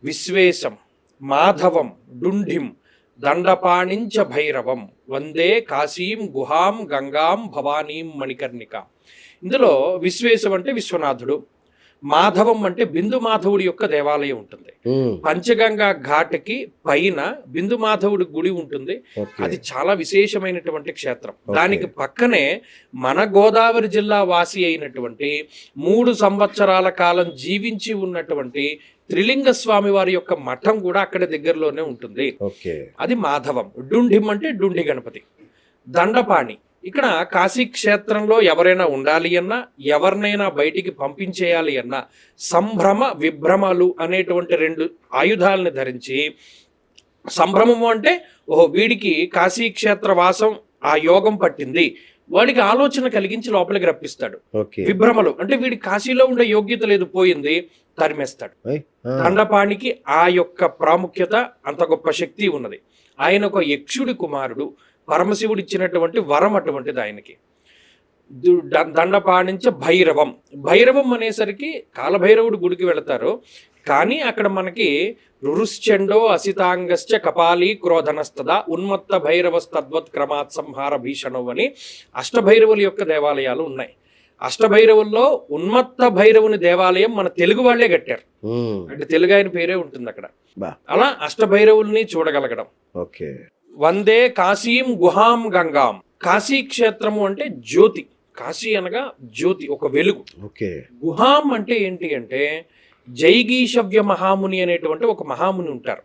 విశ్వేశం, మాధవం, డుంఢిం, దండపాణించ భైరవం, వందే కాశీం గుహాం గంగాం భవానీం మణికర్ణిక. ఇందులో విశ్వేశం అంటే విశ్వనాథుడు, మాధవం అంటే బిందు మాధవుడి యొక్క దేవాలయం ఉంటుంది. పంచగంగా ఘాట్కి పైన బిందు మాధవుడి గుడి ఉంటుంది. అది చాలా విశేషమైనటువంటి క్షేత్రం. దానికి పక్కనే మన గోదావరి జిల్లా వాసి అయినటువంటి 3 సంవత్సరాల కాలం జీవించి ఉన్నటువంటి త్రిలింగ స్వామి వారి యొక్క మఠం కూడా అక్కడ దగ్గరలోనే ఉంటుంది. అది మాధవం. డుంఢిం అంటే డుండి గణపతి. దండపాణి, ఇక్కడ కాశీ క్షేత్రంలో ఎవరైనా ఉండాలి అన్నా, ఎవరినైనా బయటికి పంపించేయాలి అన్నా సంభ్రమ విభ్రమలు అనేటువంటి 2 ఆయుధాలని ధరించి, సంభ్రమము అంటే వీడికి కాశీ క్షేత్ర వాసం ఆ యోగం పట్టింది, వాడికి ఆలోచన కలిగించి లోపలికి రప్పిస్తాడు. విభ్రమలు అంటే వీడి కాశీలో ఉండే యోగ్యత లేదు, పోయింది, తరిమేస్తాడు. దండపాణికి ఆ యొక్క ప్రాముఖ్యత, అంత గొప్ప శక్తి ఉన్నది. ఆయన ఒక యక్షుడి కుమారుడు, పరమశివుడు ఇచ్చినటువంటి వరం అటువంటిది ఆయనకి. దండపాణించ భైరవం. భైరవం అనేసరికి కాలభైరవుడు గుడికి వెళతారు, కానీ అక్కడ మనకి రురుశ్చండో అసితాంగశ్చ కపాలీ క్రోధనస్తదా ఉన్మత్త భైరవస్తద్వత్ క్రమాత్ సంహార భీషణం అని అష్టభైరవుల యొక్క దేవాలయాలు ఉన్నాయి. అష్టభైరవుల్లో ఉన్మత్త భైరవుని దేవాలయం మన తెలుగు వాళ్లే కట్టారు. అంటే తెలుగు ఆయన పేరే ఉంటుంది అక్కడ. అలా అష్టభైరవుల్ని చూడగలగడం. వందే కాశీం గుహాం గంగాం. కాశీ క్షేత్రము అంటే జ్యోతి. కాశీ అనగా జ్యోతి, ఒక వెలుగు. గుహాం అంటే ఏంటి అంటే జైగీషవ్య మహాముని అనేటువంటి ఒక మహాముని ఉంటారు.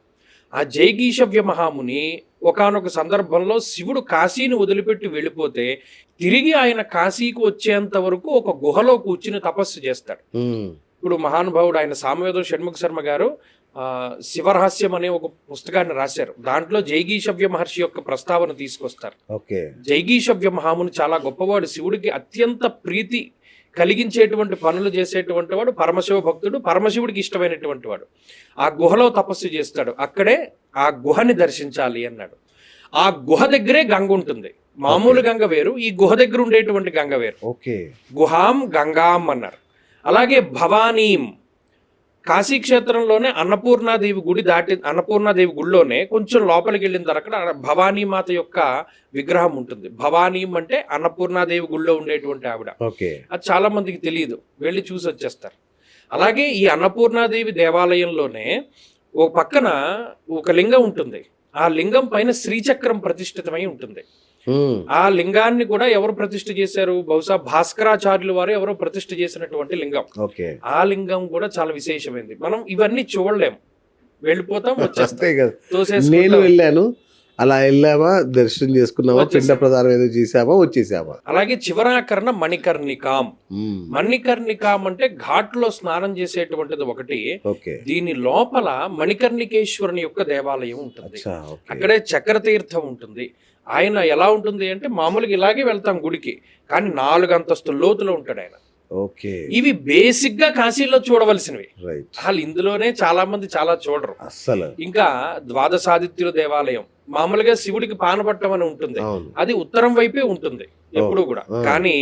ఆ జైగీషవ్య మహాముని ఒకానొక సందర్భంలో శివుడు కాశీని వదిలిపెట్టి వెళ్ళిపోతే తిరిగి ఆయన కాశీకి వచ్చేంత వరకు ఒక గుహలో కూర్చుని తపస్సు చేస్తాడు. ఇప్పుడు మహానుభావుడు ఆయన సామవేదం షణ్ముఖ శర్మ గారు శివరహస్యం అనే ఒక పుస్తకాన్ని రాశారు. దాంట్లో జైగీషవ్య మహర్షి యొక్క ప్రస్తావన తీసుకొస్తారు. జైగీషవ్య మహాముని చాలా గొప్పవాడు, శివుడికి అత్యంత ప్రీతి కలిగించేటువంటి పనులు చేసేటువంటి వాడు, పరమశివ భక్తుడు, పరమశివుడికి ఇష్టమైనటువంటి వాడు. ఆ గుహలో తపస్సు చేస్తాడు. అక్కడే ఆ గుహని దర్శించాలి అన్నాడు. ఆ గుహ దగ్గరే గంగ ఉంటుంది. మామూలు గంగ వేరు, ఈ గుహ దగ్గర ఉండేటువంటి గంగ వేరు. గుహాం గంగాం అన్నారు. అలాగే భవానీం, కాశీ క్షేత్రంలోనే అన్నపూర్ణాదేవి గుడి దాటి, అన్నపూర్ణాదేవి గుడిలోనే కొంచెం లోపలికి వెళ్ళిన తర్వాత భవానీ మాత యొక్క విగ్రహం ఉంటుంది. భవానీ అంటే అన్నపూర్ణాదేవి గుడిలో ఉండేటువంటి ఆవిడ. అది చాలా మందికి తెలియదు, వెళ్ళి చూసి వచ్చేస్తారు. అలాగే ఈ అన్నపూర్ణాదేవి దేవాలయంలోనే ఒక పక్కన ఒక లింగం ఉంటుంది. ఆ లింగం పైన శ్రీచక్రం ప్రతిష్ఠితమై ఉంటుంది. ఆ లింగాన్ని కూడా ఎవరు ప్రతిష్ఠ చేశారు? బహుశా భాస్కరాచార్యులు వారు ఎవరో ప్రతిష్ఠ చేసినటువంటి లింగం. ఆ లింగం కూడా చాలా విశేషమైంది. మనం ఇవన్నీ చూడలేము, వెళ్ళిపోతాం, వచ్చేస్తాం. నేను వెళ్ళాను, అలా వెళ్ళామా, దర్శనం చేసుకున్నామా, పిండ ప్రదానం ఏదో చేసామా, వచ్చేసామా. అలాగే చివరాకరణ మణికర్ణికాం. మణికర్ణికాం అంటే ఘాట్లో స్నానం చేసేటువంటిది ఒకటి. దీని లోపల మణికర్ణికేశ్వరుని యొక్క దేవాలయం ఉంటుంది. అక్కడే చక్రతీర్థం ఉంటుంది. ఆయన ఎలా ఉంటుంది అంటే మామూలుగా ఇలాగే వెళ్తాం గుడికి, కానీ 4 అంతస్తుల లోతులో ఉంటాడు ఆయన. ఇవి బేసిక్ గా కాశీలో చూడవలసినవి. అసలు ఇందులోనే చాలా మంది చాలా చూడరు అసలు. ఇంకా ద్వాదశాదిత్యుల దేవాలయం, మామూలుగా శివుడికి పానపట్టం అని ఉంటుంది, అది ఉత్తరం వైపే ఉంటుంది ఎప్పుడు కూడా. కానీ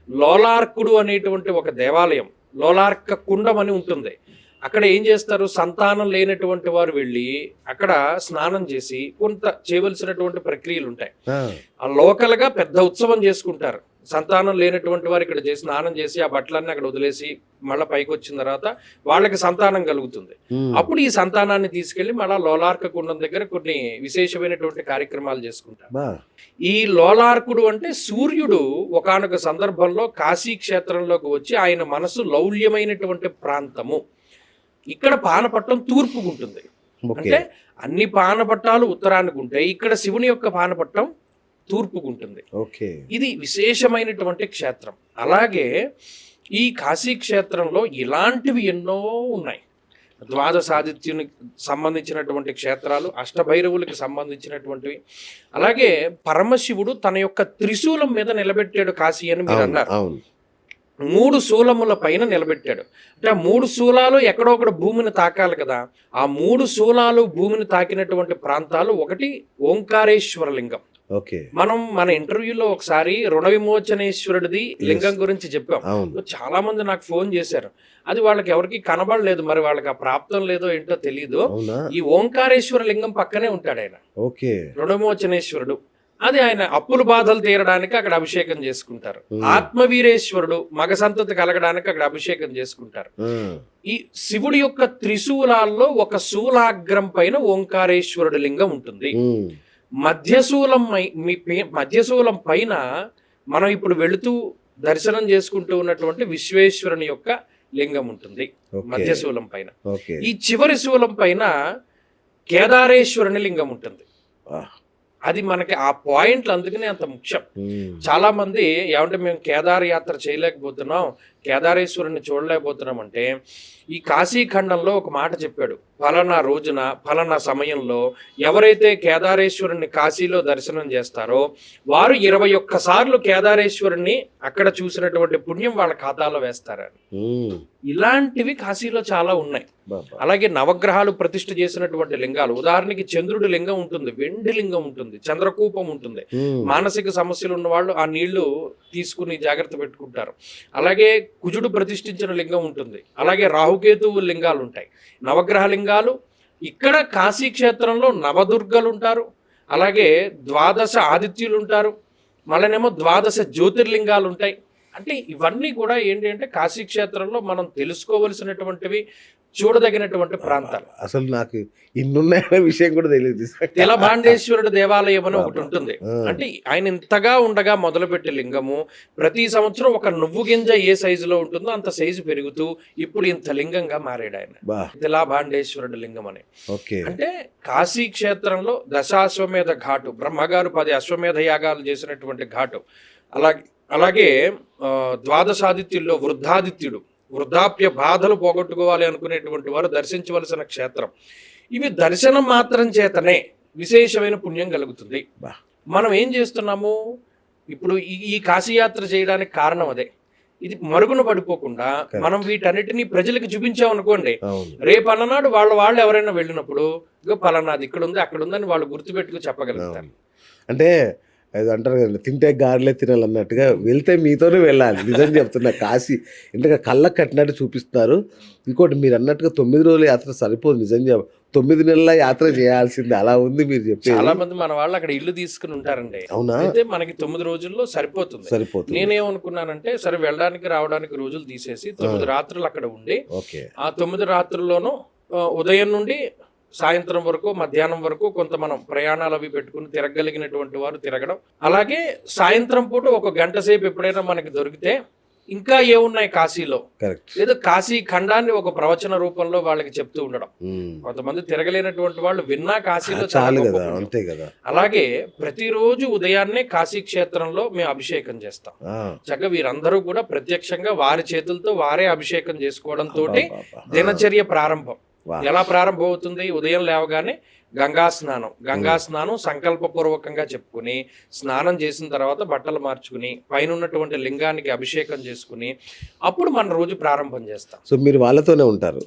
లోలార్కుడు అనేటువంటి ఒక దేవాలయం, లోలార్క కుండం అని ఉంటుంది. అక్కడ ఏం చేస్తారు, సంతానం లేనటువంటి వారు వెళ్ళి అక్కడ స్నానం చేసి కొంత చేయవలసినటువంటి ప్రక్రియలు ఉంటాయి. ఆ లోకల్ గా పెద్ద ఉత్సవం చేసుకుంటారు. సంతానం లేనటువంటి వారు ఇక్కడ చేసి స్నానం చేసి ఆ బట్టలన్నీ అక్కడ వదిలేసి మళ్ళీ పైకి వచ్చిన తర్వాత వాళ్ళకి సంతానం కలుగుతుంది. అప్పుడు ఈ సంతానాన్ని తీసుకెళ్లి మళ్ళా లోలార్క కుండం దగ్గర కొన్ని విశేషమైనటువంటి కార్యక్రమాలు చేసుకుంటారు. ఈ లోలార్కుడు అంటే సూర్యుడు ఒకానొక సందర్భంలో కాశీ క్షేత్రంలోకి వచ్చి ఆయన మనసు లౌల్యమైనటువంటి ప్రాంతము. ఇక్కడ పానపట్టం తూర్పుకు ఉంటుంది. అంటే అన్ని పానపట్టాలు ఉత్తరానికి ఉంటాయి, ఇక్కడ శివుని యొక్క పానపట్టం తూర్పుకు ఉంటుంది. ఇది విశేషమైనటువంటి క్షేత్రం. అలాగే ఈ కాశీ క్షేత్రంలో ఇలాంటివి ఎన్నో ఉన్నాయి. ద్వాదశాదిత్యునికి సంబంధించినటువంటి క్షేత్రాలు, అష్టభైరవులకి సంబంధించినటువంటివి. అలాగే పరమశివుడు తన యొక్క త్రిశూలం మీద నిలబెట్టాడు కాశీ అని మీరు అన్నారు. 3 శూలముల పైన నిలబెట్టాడు. అంటే ఆ 3 శూలాలు ఎక్కడో ఒకటి భూమిని తాకాలి కదా. ఆ 3 శూలాలు భూమిని తాకినటువంటి ప్రాంతాలు, ఒకటి ఓంకారేశ్వర లింగం, ఓకే. మనం మన ఇంటర్వ్యూలో ఒకసారి రుణ విమోచనేశ్వరుడిది లింగం గురించి చెప్పాం. అవును. చాలా మంది నాకు ఫోన్ చేశారు. అది వాళ్ళకి ఎవరికి కనబడలేదు, మరి వాళ్ళకి ఆ ప్రాప్తం లేదో ఏంటో తెలియదు. అవునా? ఈ ఓంకారేశ్వర లింగం పక్కనే ఉంటాడు ఆయన, ఓకే. రుణ విమోచనేశ్వరుడు. అది ఆయన అప్పుల బాధలు తీరడానికి అక్కడ అభిషేకం చేసుకుంటారు. ఆత్మవీరేశ్వరుడు మగ సంతతి కలగడానికి అక్కడ అభిషేకం చేసుకుంటారు. ఈ శివుడి యొక్క త్రిశూలాల్లో ఒక శూలాగ్రం పైన ఓంకారేశ్వరుడు లింగం ఉంటుంది. మధ్యశూలం పైన మనం ఇప్పుడు వెళుతూ దర్శనం చేసుకుంటూ ఉన్నటువంటి విశ్వేశ్వరుని యొక్క లింగం ఉంటుంది మధ్యశూలం పైన. ఈ చివరి శూలం పైన కేదారేశ్వరుని లింగం ఉంటుంది. అది మనకి ఆ పాయింట్లు అందుకనే అంత ముఖ్యం. చాలా మంది ఏమంటే మేము కేదార యాత్ర చేయలేకపోతున్నాం, కేదారేశ్వరుని చూడలేకపోతున్నాం అంటే, ఈ కాశీఖండంలో ఒక మాట చెప్పాడు. ఫలానా రోజున ఫలానా సమయంలో ఎవరైతే కేదారేశ్వరుని కాశీలో దర్శనం చేస్తారో వారు 21 సార్లు కేదారేశ్వరుని అక్కడ చూసినటువంటి పుణ్యం వాళ్ళ ఖాతాలో వేస్తారని. ఇలాంటివి కాశీలో చాలా ఉన్నాయి. అలాగే నవగ్రహాలు ప్రతిష్ఠ చేసినటువంటి లింగాలు, ఉదాహరణకి చంద్రుడి లింగం ఉంటుంది, వెండి లింగం ఉంటుంది, చంద్రకూపం ఉంటుంది. మానసిక సమస్యలు ఉన్న వాళ్ళు ఆ నీళ్లు తీసుకుని జాగ్రత్త పెట్టుకుంటారు. అలాగే కుజుడు ప్రతిష్ఠించిన లింగం ఉంటుంది. అలాగే రాహుకేతువు లింగాలు ఉంటాయి. నవగ్రహ లింగాలు ఇక్కడ కాశీ క్షేత్రంలో నవదుర్గలు ఉంటారు. అలాగే 12 ఆదిత్యులు ఉంటారు. మళ్ళనేమో 12 జ్యోతిర్లింగాలు ఉంటాయి. అంటే ఇవన్నీ కూడా ఏంటి అంటే కాశీ క్షేత్రంలో మనం తెలుసుకోవలసినటువంటివి, చూడదగినటువంటి ప్రాంతాలు. అసలు నాకు ఇన్నున్నాయనే విషయం కూడా తెలియదు. తిలభాండేశ్వరుడు దేవాలయం అని ఒకటి ఉంటుంది. అంటే ఆయన ఇంతగా ఉండగా మొదలుపెట్టే లింగము ప్రతి సంవత్సరం ఒక నువ్వు గింజ ఏ సైజులో ఉంటుందో అంత సైజు పెరుగుతూ ఇప్పుడు ఇంత లింగంగా మారాడు ఆయన, తిలభాండేశ్వరుడు లింగం అని. అంటే కాశీ క్షేత్రంలో దశాశ్వమేధ ఘాటు, బ్రహ్మగారు 10 అశ్వమేధ యాగాలు చేసినటువంటి ఘాటు. అలాగే 12 ఆదిత్యుల్లో వృద్ధాదిత్యుడు, వృద్ధాప్య బాధలు పోగొట్టుకోవాలి అనుకునేటువంటి వారు దర్శించవలసిన క్షేత్రం. ఇవి దర్శనం మాత్రం చేతనే విశేషమైన పుణ్యం కలుగుతుంది. మనం ఏం చేస్తున్నాము ఇప్పుడు ఈ కాశీయాత్ర చేయడానికి కారణం అదే. ఇది మరుగున పడిపోకుండా మనం వీటన్నిటినీ ప్రజలకు చూపించామనుకోండి, రేపు అన్ననాడు వాళ్ళు ఎవరైనా వెళ్ళినప్పుడు ఇగో పలానాది ఇక్కడ ఉంది అక్కడ ఉందని వాళ్ళు గుర్తుపెట్టుకు చెప్పగలుగుతారు. అంటే అది అంటారు కదా, తింటే గారెలే తినాలన్నట్టుగా వెళ్తే మీతోనే వెళ్ళాలి. నిజం చెప్తున్నా, కాశీ ఇంతగా కళ్ళకు కట్టినట్టు చూపిస్తున్నారు. ఇంకోటి మీరు అన్నట్టుగా 9 రోజుల యాత్ర సరిపోదు. నిజం 9 నెలల యాత్ర చేయాల్సింది అలా ఉంది మీరు చెప్పి. చాలా మంది మన వాళ్ళు అక్కడ ఇల్లు తీసుకుని ఉంటారండి. అవునా? అయితే మనకి 9 రోజుల్లో సరిపోతుంది. నేనేమనుకున్నానంటే సరే వెళ్ళడానికి రావడానికి రోజులు తీసేసి 9 రాత్రులు అక్కడ ఉండి ఆ 9 రాత్రుల్లోనూ ఉదయం నుండి సాయంత్రం వరకు మధ్యాహ్నం వరకు కొంత మనం ప్రయాణాలు అవి పెట్టుకుని తిరగలిగినటువంటి వారు తిరగడం. అలాగే సాయంత్రం పూట 1 గంట సేపు ఎప్పుడైనా మనకి దొరికితే ఇంకా ఏమున్నాయి కాశీలో, లేదా కాశీ ఖండాన్ని ఒక ప్రవచన రూపంలో వాళ్ళకి చెప్తూ ఉండడం. కొంతమంది తిరగలేనటువంటి వాళ్ళు విన్నా కాశీలో చాలు కదా, అంతే కదా. అలాగే ప్రతిరోజు ఉదయాన్నే కాశీ క్షేత్రంలో మేము అభిషేకం చేస్తాం. చక్కగా వీరందరూ కూడా ప్రత్యక్షంగా వారి చేతులతో వారే అభిషేకం చేసుకోవడంతో దినచర్య ప్రారంభం. ఎలా ప్రారంభం అవుతుంది? ఉదయం లేవగానే గంగా స్నానం సంకల్పపూర్వకంగా చెప్పుకుని స్నానం చేసిన తర్వాత బట్టలు మార్చుకుని పైన ఉన్నటువంటి లింగానికి అభిషేకం చేసుకుని అప్పుడు మన రోజు ప్రారంభం చేస్తాం. సో మీరు వాళ్ళతోనే ఉంటారు?